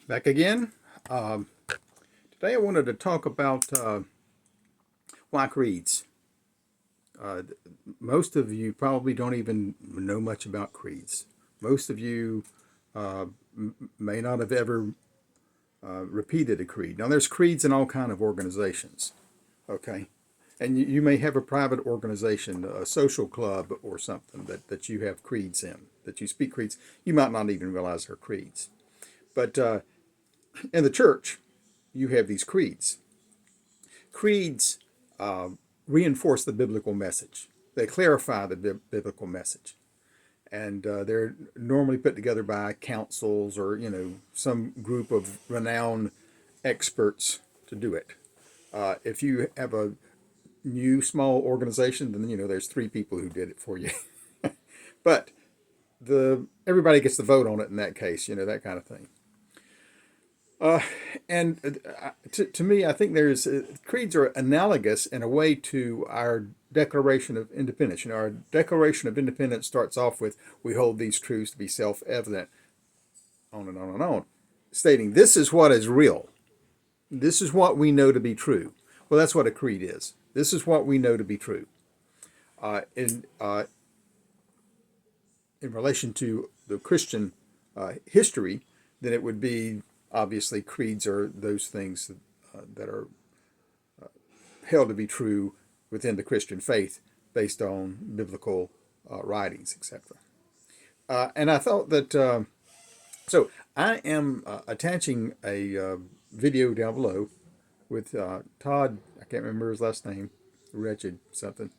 Back again. Um, Today I wanted to talk about why creeds. Uh, Most of you probably don't even know much about creeds. Most of you may not have ever repeated a creed. Now, there's creeds in all kind of organizations, okay? And you may have a private organization, a social club or something that you have creeds in, that you speak creeds. You might not even realize they're creeds. But in the church, you have these creeds. Creeds uh, reinforce the biblical message. They clarify the biblical message, and they're normally put together by councils or some group of renowned experts to do it. If you have a new small organization, then there's three people who did it for you. But the everybody gets the vote on it in that case, that kind of thing. Uh, and to me, I think there's creeds are analogous in a way to our Declaration of Independence. Our Declaration of Independence starts off with "We hold these truths to be self-evident," on and on and on, stating this is what is real. This is what we know to be true. Well, that's what a creed is. This is what we know to be true. In relation to the Christian history, then it would be obviously creeds are those things that are held to be true within the Christian faith based on biblical writings, etc. And I thought that, so I am attaching a video down below with Todd, I can't remember his last name, Wretched something.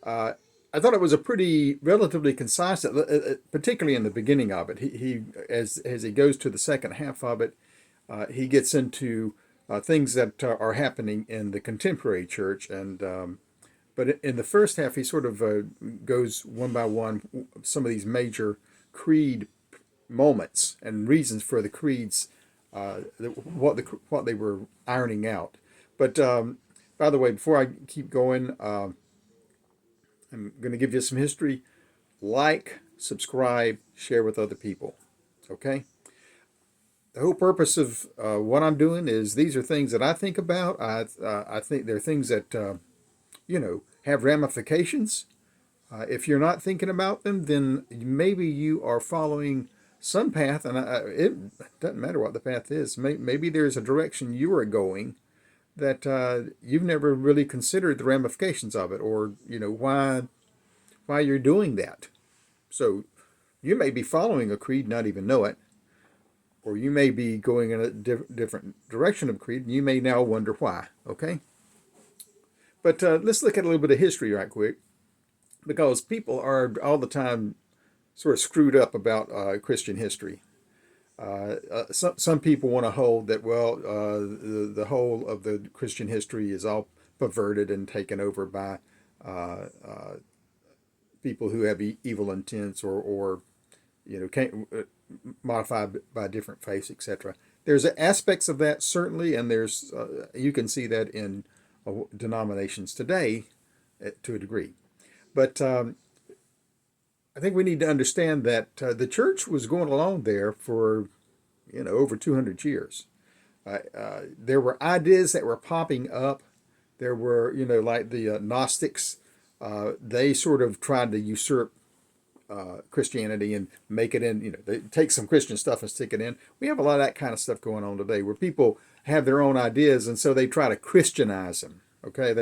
Uh, I thought it was a pretty relatively concise, particularly in the beginning of it. He as he goes to the second half of it, he gets into things that are happening in the contemporary church, and but in the first half, he sort of goes one by one some of these major creed moments and reasons for the creeds, what they were ironing out. But by the way, before I keep going, I'm going to give you some history. Like, subscribe, share with other people. Okay? The whole purpose of what I'm doing is these are things that I think about. I think they're things that, have ramifications. If you're not thinking about them, then maybe you are following some path, and it doesn't matter what the path is. Maybe there's a direction you are going that you've never really considered the ramifications of it, or why you're doing that. So you may be following a creed, not even know it, or you may be going in a different direction of creed, and you may now wonder why. Okay, but let's look at a little bit of history right quick, because people are all the time sort of screwed up about Christian history. Some people want to hold that, well, the whole of the Christian history is all perverted and taken over by people who have evil intents, or can't modified by different faiths, etc. There's aspects of that certainly, and there's you can see that in denominations today to a degree. But I think we need to understand that the church was going along there for over 200 years. There were ideas that were popping up. There were, like the Gnostics. They sort of tried to usurp Christianity and make it in. They take some Christian stuff and stick it in. We have a lot of that kind of stuff going on today, where people have their own ideas, and so they try to Christianize them. Okay,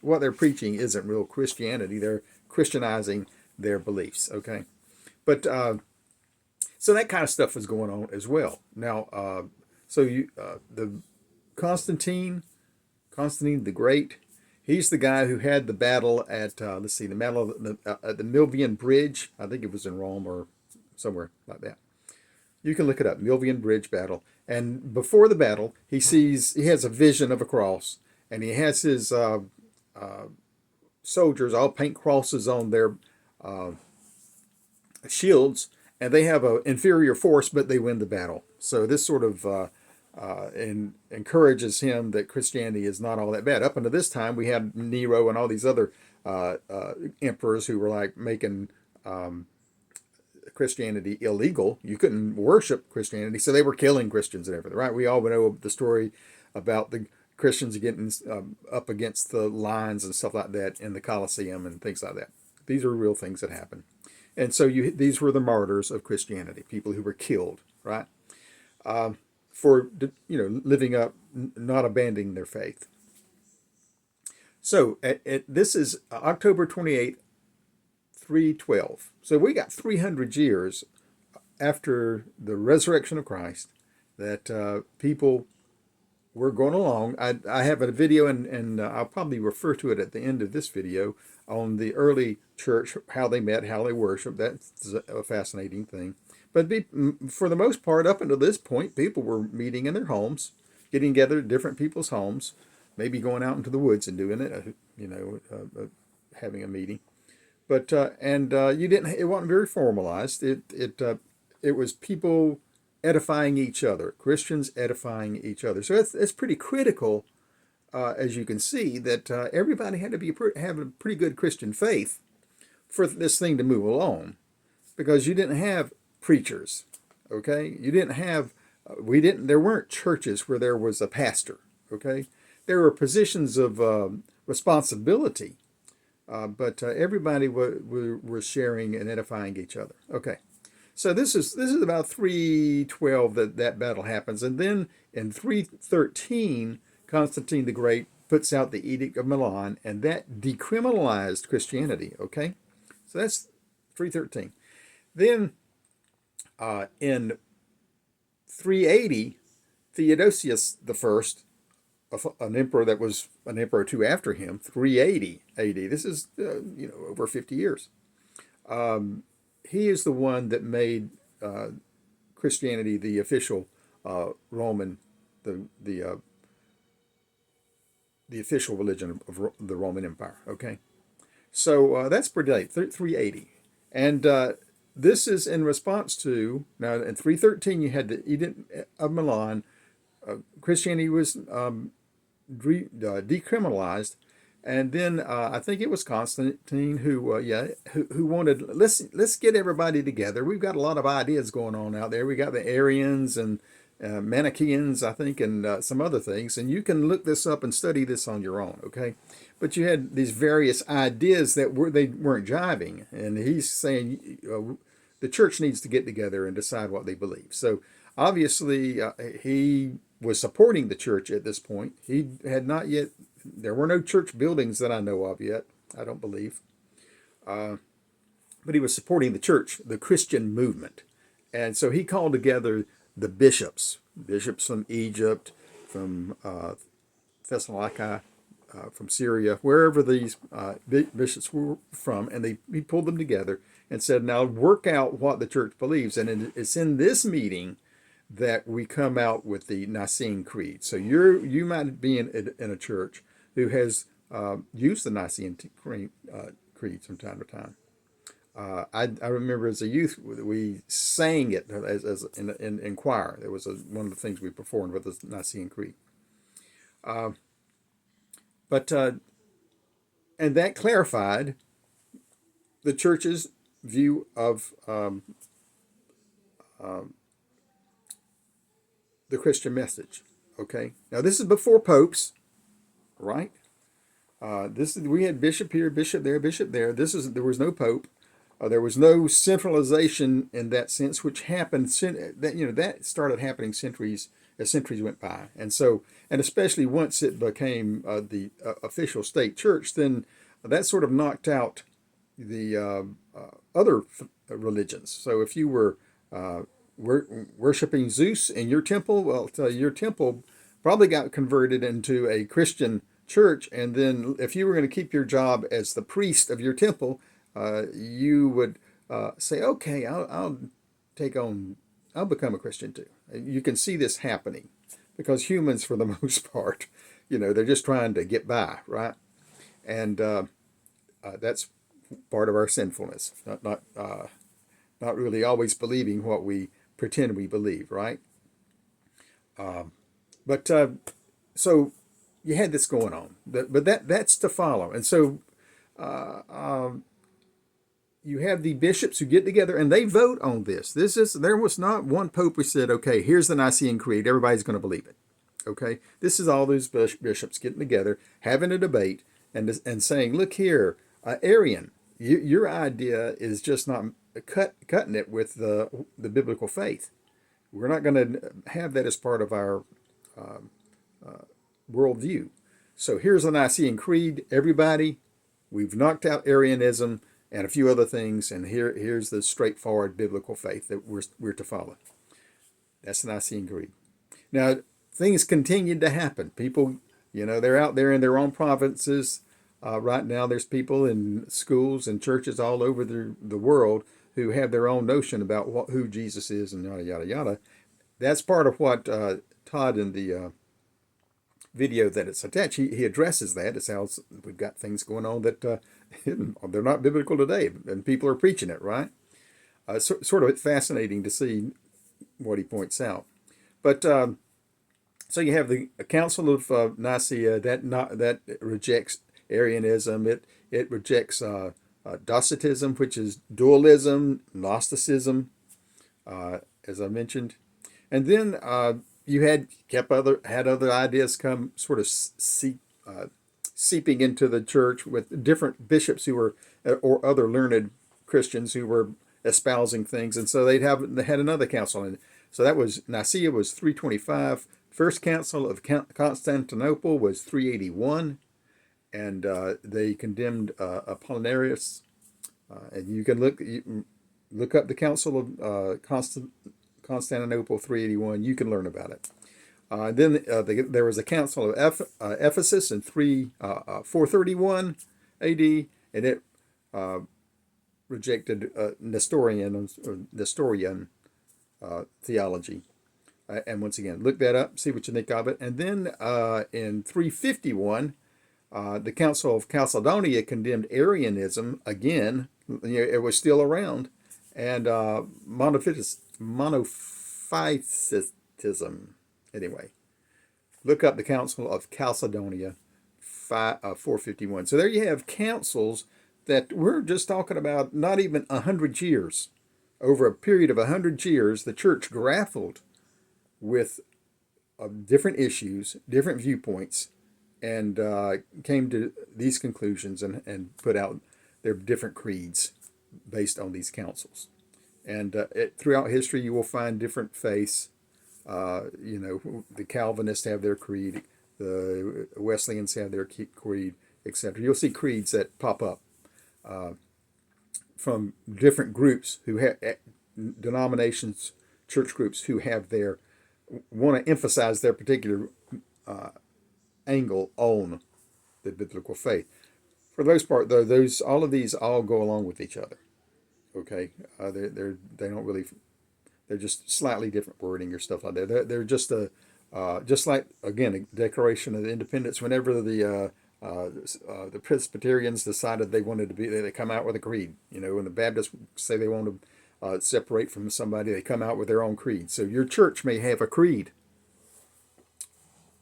what they're preaching isn't real Christianity. They're Christianizing their beliefs. Okay, but so that kind of stuff is going on as well. Now, the Constantine, Constantine the Great, he's the guy who had the battle at let's see, the battle of the Milvian Bridge. I think it was in Rome or somewhere like that. You can look it up, Milvian Bridge battle. And before the battle, he has a vision of a cross, and he has his soldiers all paint crosses on their shields, and they have an inferior force, but they win the battle. So this sort of encourages him that Christianity is not all that bad. Up until this time, we had Nero and all these other emperors who were like making Christianity illegal. You couldn't worship Christianity, so they were killing Christians and everything, right? We all know the story about the Christians getting up against the lines and stuff like that in the Colosseum and things like that. These are real things that happen. And so these were the martyrs of Christianity, people who were killed, right? For living up, not abandoning their faith. So this is October 28th, 312. So we got 300 years after the resurrection of Christ that people were going along. I have a video, and I'll probably refer to it at the end of this video, on the early church, how they met, how they worshiped. That's a fascinating thing. But for the most part, up until this point, people were meeting in their homes, getting together at different people's homes, maybe going out into the woods and doing it, having a meeting. But you didn't. It wasn't very formalized. It was people edifying each other, Christians edifying each other. So it's pretty critical, as you can see, that everybody had to have a pretty good Christian faith for this thing to move along, because you didn't have preachers, okay? You didn't have, there weren't churches where there was a pastor, okay? There were positions of responsibility, but everybody was sharing and edifying each other. Okay, so this is about 312 that battle happens, and then in 313, Constantine the Great puts out the Edict of Milan, and that decriminalized Christianity. Okay, so that's 313. Then in 380, Theodosius the First, an emperor that was an emperor or two after him, 380 AD. This is over 50 years. He is the one that made Christianity the official Roman, the official religion of the Roman Empire. Okay, so that's pretty late, 380, and this is in response to, now in 313 you had the Edict of Milan. Christianity was decriminalized, and then I think it was Constantine who wanted, let's get everybody together. We've got a lot of ideas going on out there. We got the Arians and Manichaeans, I think, and some other things, and you can look this up and study this on your own, okay? But you had these various ideas that they weren't jiving, and he's saying the church needs to get together and decide what they believe. So obviously he was supporting the church at this point. He had not yet, there were no church buildings that I know of yet, I don't believe. But he was supporting the church, the Christian movement. And so he called together the bishops from Egypt, from Thessalonica, from Syria, wherever these bishops were from, and he pulled them together and said, now work out what the church believes. And it's in this meeting that we come out with the Nicene Creed. So you might be in a church who has used the Nicene Creed from time to time. I remember as a youth we sang it as in choir. It was one of the things we performed with the Nicene Creed. And that clarified the church's view of the Christian message. Okay, now this is before popes, right? We had bishop here, bishop there, bishop there. There was no pope. There was no centralization in that sense, which happened that started happening as centuries went by, and especially once it became the official state church, then that sort of knocked out the other religions. So if you were worshiping Zeus in your temple, well, your temple probably got converted into a Christian church, and then if you were going to keep your job as the priest of your temple, you would say, okay, I'll become a Christian too. You can see this happening because humans, for the most part, they're just trying to get by, right? And that's part of our sinfulness, not really always believing what we pretend we believe, right? So you had this going on, but that's to follow, and so you have the bishops who get together and they vote on this. There was not one pope who said, okay, here's the Nicene Creed, everybody's going to believe it. Okay, this is all those bishops getting together, having a debate, and saying, look here, Arian, your idea is just not cutting it with the biblical faith. We're not going to have that as part of our worldview. So here's the Nicene Creed, everybody. We've knocked out Arianism and a few other things, and here's the straightforward biblical faith that we're to follow. That's the Nicene Creed. Now, things continued to happen. People, they're out there in their own provinces. Right now, there's people in schools and churches all over the world who have their own notion about who Jesus is and yada, yada, yada. That's part of what Todd in the video that it's attached, he addresses that. It's how we've got things going on that they're not biblical today, and people are preaching it, right? Sort of fascinating to see what he points out. But so you have the Council of Nicaea that rejects Arianism. It rejects Docetism, which is dualism, Gnosticism, as I mentioned, and then you had other ideas come sort of seeping into the church with different bishops who were or other learned Christians who were espousing things, and so they had another council, and so that was Nicaea was 325. First Council of Constantinople was 381, and they condemned Apollinarius. And you can look up the Council of Constantinople 381. You can learn about it. Then there was a Council of Ephesus in 431 A.D., and it rejected Nestorian theology. And once again, look that up, see what you think of it. And then in 351, the Council of Chalcedon condemned Arianism again. It was still around, and monophysitism. Anyway, look up the Council of Chalcedon, 451. So there you have councils that we're just talking about not even 100 years. Over a period of 100 years, the church grappled with different issues, different viewpoints, and came to these conclusions and put out their different creeds based on these councils. And throughout history, you will find different faiths. The Calvinists have their creed, the Wesleyans have their creed, etc. You'll see creeds that pop up from different groups who have denominations, church groups who have want to emphasize their particular angle on the biblical faith. For the most part, though, all of these all go along with each other. Okay, they don't really. They're just slightly different wording or stuff like that. They're just just like again a Declaration of Independence. Whenever the Presbyterians decided they wanted to they come out with a creed. When the Baptists say they want to separate from somebody, they come out with their own creed. So your church may have a creed.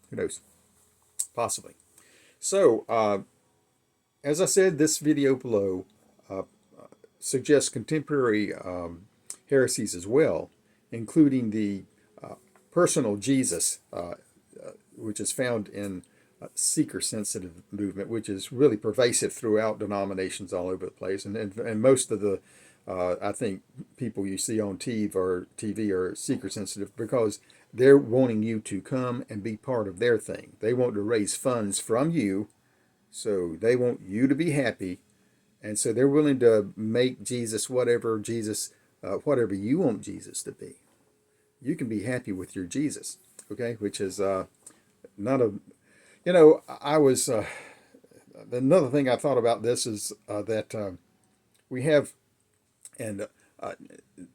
Who knows? Possibly. So, as I said, this video below suggests contemporary heresies as well, including the personal Jesus, which is found in seeker-sensitive movement, which is really pervasive throughout denominations all over the place. And most of the, I think, people you see on TV are seeker-sensitive because they're wanting you to come and be part of their thing. They want to raise funds from you, so they want you to be happy. And so they're willing to make Jesus whatever you want Jesus to be. You can be happy with your Jesus, okay? Which is not a, I was, another thing I thought about this is that we have, and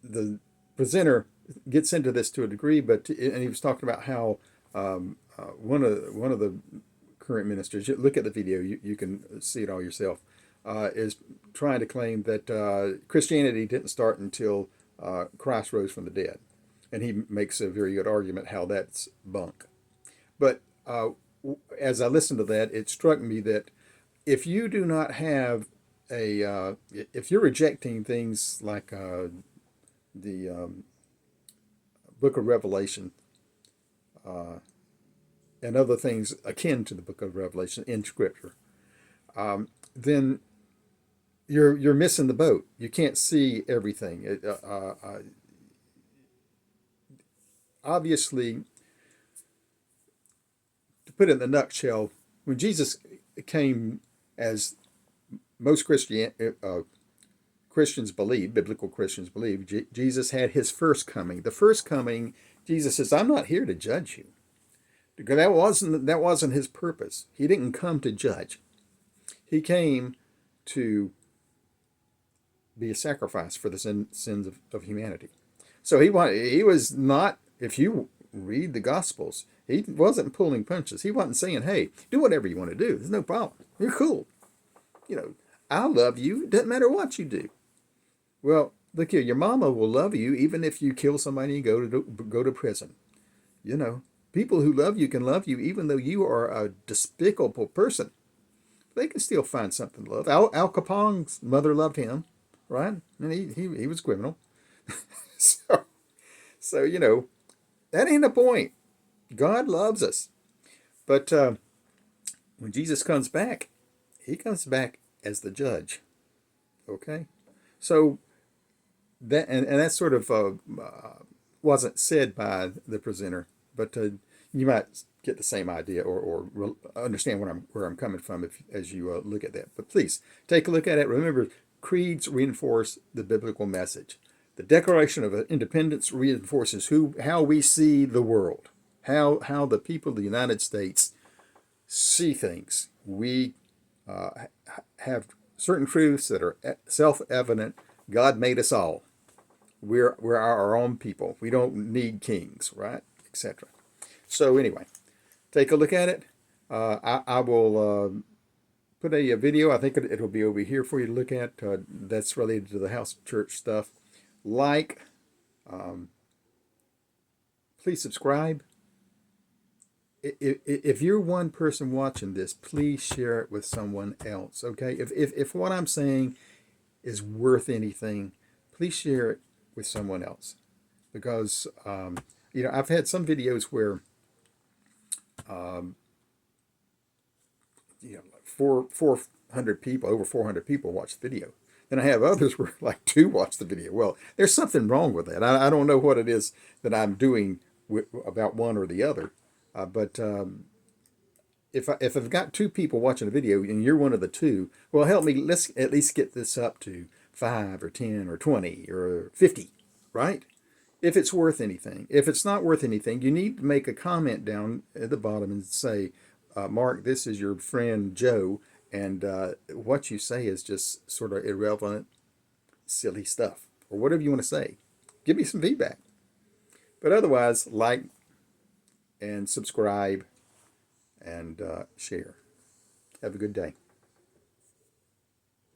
the presenter gets into this to a degree, and he was talking about how one of the current ministers, look at the video, you can see it all yourself, is trying to claim that Christianity didn't start until Christ rose from the dead. And he makes a very good argument how that's bunk. But as I listened to that, it struck me that if you do not have if you're rejecting things like the Book of Revelation and other things akin to the Book of Revelation in Scripture, then you're missing the boat. You can't see everything. Obviously, to put it in a nutshell, when Jesus came, as most Christians believe, biblical Christians believe, Jesus had his first coming. The first coming, Jesus says, "I'm not here to judge you," because that wasn't his purpose. He didn't come to judge. He came to be a sacrifice for the sins of humanity. So he was not. If you read the Gospels, he wasn't pulling punches. He wasn't saying, "Hey, do whatever you want to do. There's no problem. You're cool. You know, I love you. It doesn't matter what you do." Well, look here. Your mama will love you even if you kill somebody and go to prison. You know, people who love you can love you even though you are a despicable person. They can still find something to love. Al Capone's mother loved him, right? And he was a criminal. So you know, that ain't the point. God loves us. But when Jesus comes back, he comes back as the judge. Okay? So that and that sort of wasn't said by the presenter, but you might get the same idea or understand where I'm coming from as you look at that. But please take a look at it. Remember, creeds reinforce the biblical message. The Declaration of Independence reinforces how we see the world, how the people of the United States see things. We have certain truths that are self-evident. God made us all. We're our own people. We don't need kings, right? Etc. So anyway, take a look at it. I will put a video. I think it'll be over here for you to look at. That's related to the house church stuff. Please subscribe. If you're one person watching this, please share it with someone else. Okay? If what I'm saying is worth anything, please share it with someone else, because I've had some videos where 400 people, over 400 people watch the video. Then I have others where like 2 watch the video. Well, there's something wrong with that. I don't know what it is that I'm doing about one or the other. But if I've got 2 people watching a video and you're one of the 2, well, help me. Let's at least get this up to 5 or 10 or 20 or 50, right? If it's worth anything. If it's not worth anything, you need to make a comment down at the bottom and say, Mark, this is your friend Joe, and what you say is just sort of irrelevant, silly stuff, or whatever you want to say. Give me some feedback. But otherwise, like and subscribe and share. Have a good day.